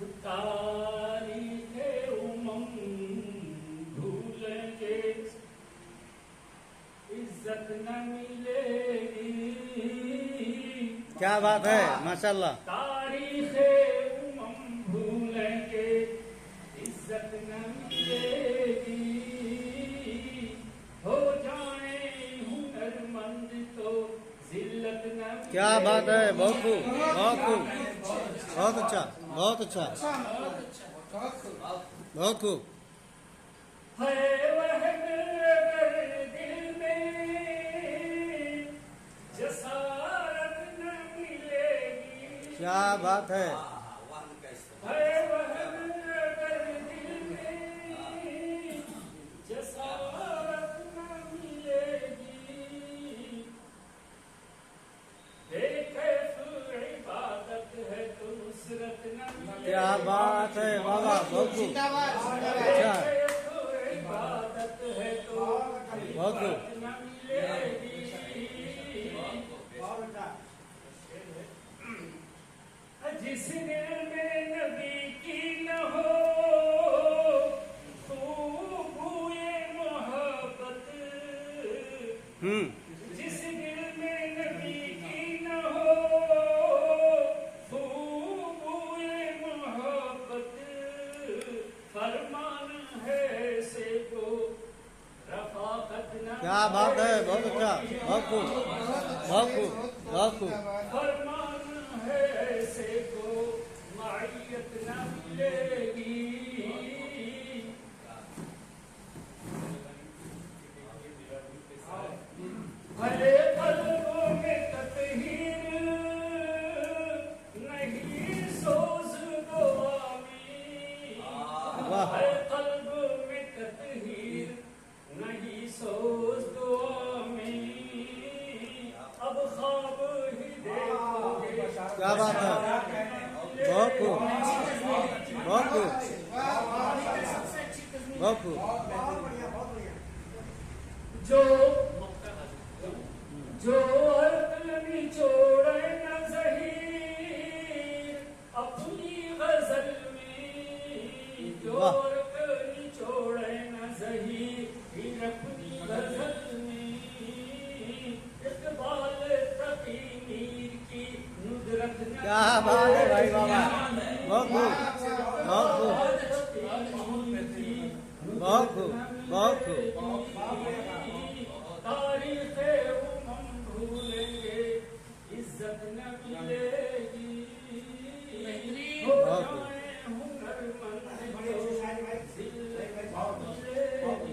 तारीखे भूलेंगे, इज्जत न मिलेगी। क्या बात है, माशाल्लाह। तारीखे भूलेंगे, इज्जत न मिलेगी। हो जाए हुनरमंद तो जिल्लत न मिलेगी। क्या बात है, बहुत खूब, बहुत खूब, बहुत अच्छा, बहुत अच्छा, बहुत खूब। है वहन अगर दिल में, जसारत न मिलेगी। क्या बात है। है वहन अगर दिल में, जसारत न मिलेगी। बेकैफ इबादत है तो नुसरत न मिलेगी। क्या बात है, वाह वाह, बहुत खूब, अच्छा, इबादत है तो बहुत खूब। न मिलेगी। जिस दिल में नबी की न हो खूबूए मोहब्बत, जिस दिल में नबी की न हो खूबूए मोहब्बत, फरमान है से को रफाकत न। क्या बात है, बहुत अच्छा, बहुत खूब, बहुत खूब, बहुत खूब। फरमान है ऐसे को माइयत न मिलेगी। भले कल्बों में तत्हीर नहीं सोज गोवामी। वाह, भले कल्बों में तत्हीर नहीं सोज गोवामी। अब ख्वाब ही देखोगे। क्या बात है, बहुत खूब, बहुत खूब, बहुत खूब। जो अक्ल निचोड़े न ज़हीर अपनी गजल में। जो वाह, अक्ल निचोड़े न ज़हीर अपनी गजल में। इक़बाल तकी मीर की नुदरत न। क्या बात है भाई, वाह वाह, बहुत खूब, बहुत खूब, बहुत खूब, बहुत खूब। तारीखे भूलेंगे, इज्जत न मिलेगी। हो बहुत खूब। जाए हुनरमंद तो जिल्लत न मिलेगी।